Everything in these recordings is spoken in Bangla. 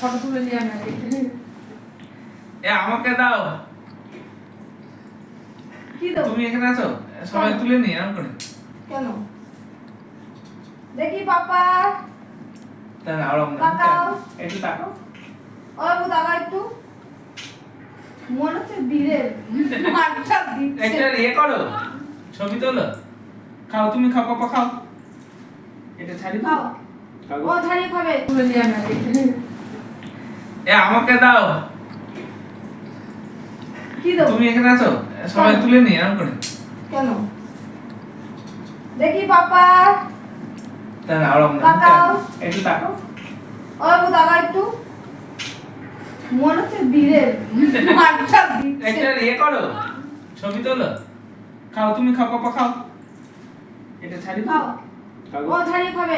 ফটো তুলে নিয়ে আনা এ আমাকে দাও। কি দাও? তুমি এখানে আছো, সবাই তুলে নি এরকম করে। কেন? দেখি পাপা। তাহলে আরো তাকাও। একটু তাকাও। ওই বাবু তাকাও একটু। মনে হচ্ছে বীরের মাঠটা দিচ্ছে। একটা ইয়ে করো, ছবি তোলো। খাও তুমি, খাও পাপা খাও। এটা ছাড়ি দাও। খাও। ও ছাড়িয়ে খাবে। তুলে নিয়ে আনা এ আমাকে দাও। কি দাও? তুমি এখানে আছো, সবাই তুলে নি এরকম করে। কেন? দেখি পাপা। তাহলে আরো তাকাও। একটু তাকাও। ওই বাবু তাকাও একটু। মনে হচ্ছে বীরের মাঠটা দিচ্ছে। একটা ইয়ে করো, ছবি তোলো। খাও তুমি, খাও পাপা খাও। এটা ছাড়ি দাও। খাও। ও ছাড়িয়ে খাবে।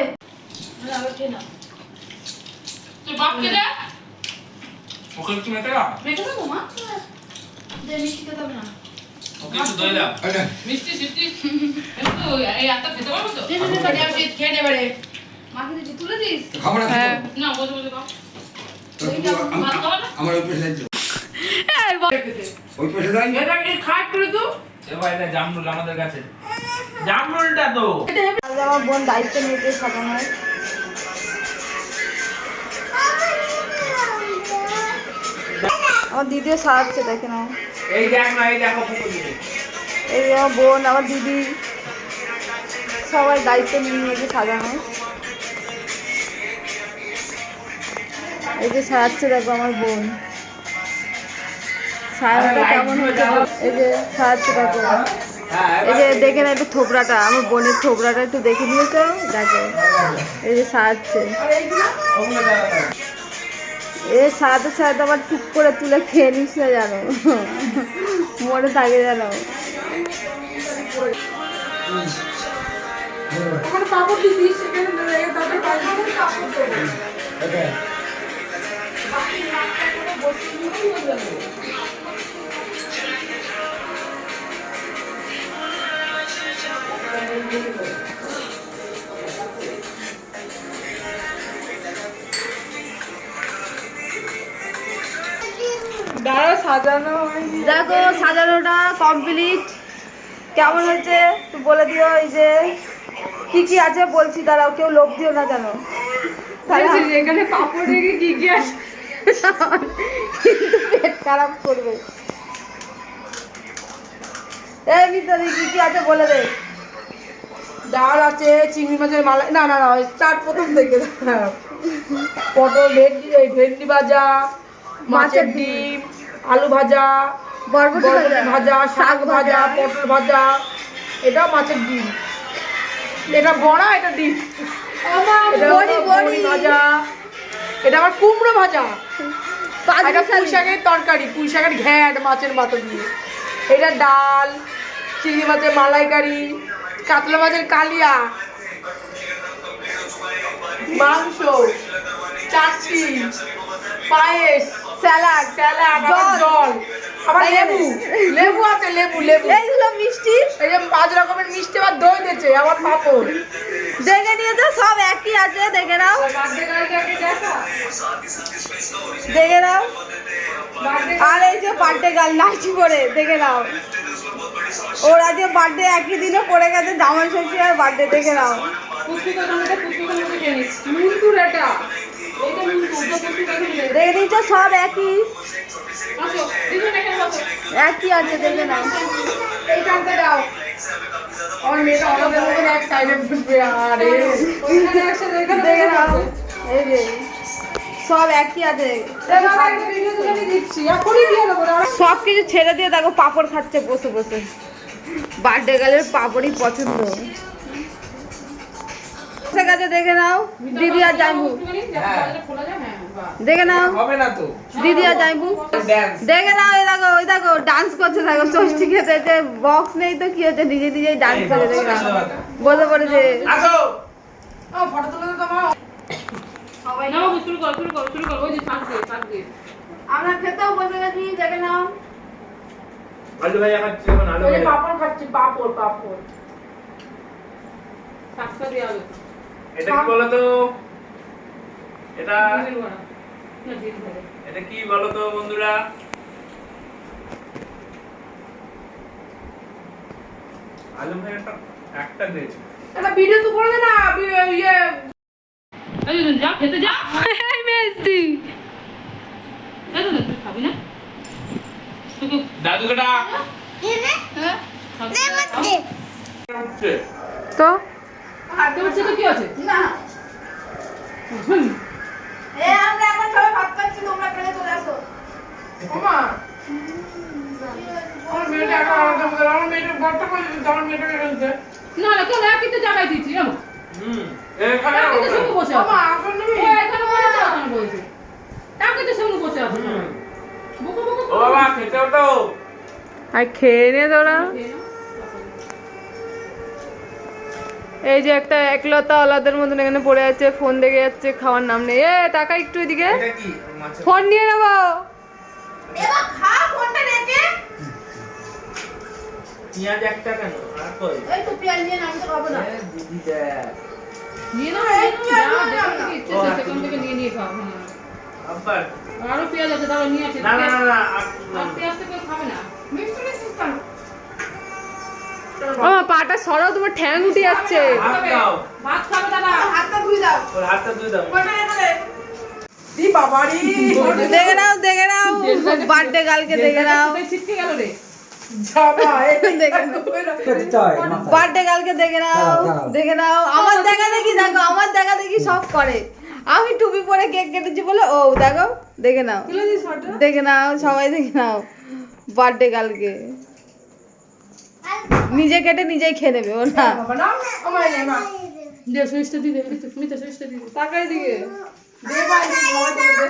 তুই বাপকে দে। ওকে একটু মেখে দাও। মেখে দেবো মা? দে মিষ্টি খেতে হবে না। ওকে একটু দই দাও। মিষ্টি সিষ্টি একটু এই একটা খেতে পারবো তো? খেয়ে নে এবারে। মাকে দিদি তুলে দিস? খাবো না হ্যাঁ খেতে। না বসে বসে খাও। আমার ওই পাশে যাইছো। ওই পাশে যাই। এটা কি খাট করে তো? এবার এটা জামরুল আমাদের কাছে। জামরুলটা তো। আজ আমার বোন দায়িত্ব নিয়েছে সাজানোর। আমার দিদিও সাজাচ্ছে দেখে নাও। এই দেখ না, এই দেখো ফুটো দিতে। এই যে আমার বোন, আমার দিদি সবাই দায়িত্ব নিয়ে নিয়েছে সাজানোর। এই যে সাজাচ্ছে দেখো আমার বোন। সাজানোটা কেমন হচ্ছে? এই যে সাজাচ্ছে দেখো। এই যে দেখে না একটু থোবড়াটা, আমার বোনের থোবড়াটা একটু দেখে নিয়েছো দেখো। এই যে সাজাচ্ছে। এ সাজাতে সাজাতে আবার টুক করে তুলে খেয়ে নিস না জানো, মনে থাকে জানো। দেখো সাজানোটা কমপ্লিট। কেমন হয়েছে একটু বলে দিও। এই যে কি কি আছে বলছি, দাঁড়াও, কেউ লোভ দিও না জানো। এখানে পাপড় রেখে কি কি আছে? কিন্তু পেট খারাপ করবে। এর ভিতরে কি কি আছে বলে দে। ডাল আছে, চিংড়ি মাছের মালাই, না না না স্টার্ট প্রথম থেকে। পটল, ভেন্ডি ভাজা, মাছের ডিম, আলু ভাজা, বরবটি ভাজা, শাক ভাজা, পটল ভাজা, এটা মাছের ডিম, এটা বড়া, এটা ডিম, এটা বড়ি ভাজা, এটা আবার কুমড়ো ভাজা, এটা পুঁই শাকের তরকারি, পুঁই শাকের ঘ্যাট মাছের মাথা দিয়ে, এটা ডাল, চিংড়ি মাছের মালাইকারি, কাতলা মাছের কালিয়া, মাংস, চাটনি, পায়েস, স্যালাড, জল, আবার লেবু আছে, লেবু। এইগুলো মিষ্টি, এই যে 5 রকমের মিষ্টি, আবার দই দিয়েছে, আবার পাপড়। দেখে নিয়েছো সব একই আছে, দেখে নাও দেখে নাও। আর এই যে বার্থডে গার্ল নাচি করে দেখে নাও, ওর আজকে বার্থডে একই দিনে পড়ে গেছে, জামাই ষষ্ঠী আর বার্থডে, দেখে নাও। দেখে নিয়েছো সব একই একই আছে, দেখে নাও। এইখানটা দাও, আমার মেয়েটা আমাদের মধ্যে এক সাইডে বসবে। আরে দেখে নাও, এই যে সব একই আছে। সব কিছু ছেড়ে দিয়ে দেখো পাপড় খাচ্ছে বসে বসে। বার্থডে গার্লের পাপড়ই পছন্দ। গেছে দেখে নাও দিদি আর জাইবু, দেখে নাও দিদি আর জাইবু, দেখে নাও। এই দেখো, ওই দেখো ডান্স করছে, দেখো ষষ্ঠী খেতে, যে বক্স নেই তো কি হচ্ছে, নিজে নিজেই ডান্স করে, দেখে নাও বসে পড়েছে। ফটো তুলে তো তোমার না শুরু কর শুরু কর শুরু কর। ওই যে শাক দিয়ে আমরা খেতেও বসে গেছি, দেখে নাও। আলু ভাজা খাচ্ছি এখন, আলু ভাজা। পাপড় খাচ্ছি, পাপড়। শাকটা দিয়ে আলু। এটা কি বলতো? এটা এটা কি বলো তো বন্ধুরা? আলু ভাই একটা দিয়েছে। একটা ভিডিও তো করে দে না ইয়ে এই যে যা খেতে যা। এই মেস্তি এই তো তুই খাবি না? তোকে দাদুকে ডাক। হ্যাঁ? উঠছে। তো আগে হচ্ছে তো কি আছে? না এ আমরা এখন সবাই ভাত খাচ্ছি, তোমরা খেলে চলে আসো। ওমা আমার মেয়েটা একা আলাদা করে দিল। আমার মেয়েটা বড়টা করে দিল, আমার মেয়েটাকে রেখে না না কেন একই তো জায়গায় দিচ্ছি জানো? এখানে একই তো সঙ্গে বসে আছে। ওমা আসল নেবি ও এখানে বসে আছে, ওখানে বসে। একই তো সঙ্গে বসে আছে। বকো বকো ও বাবা খেতে ওঠো। আর খেয়ে নে তোরা। এই যে একটা একলতা ওলাদের মতন এখানে পড়ে আছে, ফোন দেখে যাচ্ছে, খাওয়ার নাম নেই। এ টাকা একটু এদিকে, এটা কি মাছের ফোন নিয়ে নেবো। পেঁয়াজ একটা কেন? আর কই? এই তো পেঁয়াজ নিয়ে আমি তো খাবো না। এ দিদি দেখ। নিয়ে নাও, নিয়ে নাও, যা যেখান থেকে ইচ্ছে সে সেখান থেকে নিয়ে খাও। হ্যাঁ। আবার আরো পেঁয়াজ আছে, তাহলে নিয়ে আসি। না না না না আর পেঁয়াজ তো কেউ খাবে না। মিষ্টি মিষ্টি কেন ও পাটা সরাও, তোমার ঠ্যাং উঠে যাচ্ছে। ভাত দাও। ভাত খাবে দাদা। হাতটা ধুই দাও। ওর হাতটা ধুয়ে দাও। দি বাবারি দেখে নাও, দেখে নাও, বার্থডে কালকে দেখে নাও, কোথায় ছিটকে গেল রে? জামা দেখে নাও, বার্থডে কালকে দেখে নাও, দেখে নাও। আমার দেখা দেখি, দেখো আমার দেখা দেখি সব করে। আমি টুপি পরে কেক কেটেছি বলে ও দেখো, দেখে নাও, দেখে নাও, সবাই দেখে নাও। বার্থডে কালকে নিজে কেটে নিজেই খেয়ে নেবে ও না। বাবা না আমার নে মা দে সুইচটা দি দে, মিতা সুইচটা দি দে। তাকাই দিকে দে ভাই খাওয়া তোকে দে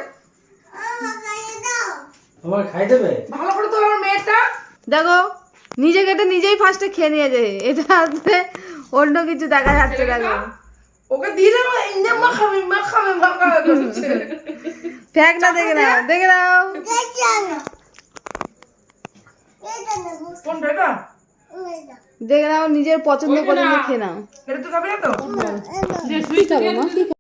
তোমার খাই দেবে? ভালো করে তো আমার মেয়েটা দেখো, নিজে কেটে নিজেই ফার্স্টে খেয়ে নিয়েছে। এটা অন্য কিছু দেখা যাচ্ছে। দেখো ওকে দিলে ইন্দে মাখাবে করছে ফ্যাক না, দেখে নাও, দেখে নাও। কোনটা এটা দেখে নাও, নিজের পছন্দ করে খেয়ে নাও। এটা তো খাবে না তো দে সুইচটা দিয়ে দে।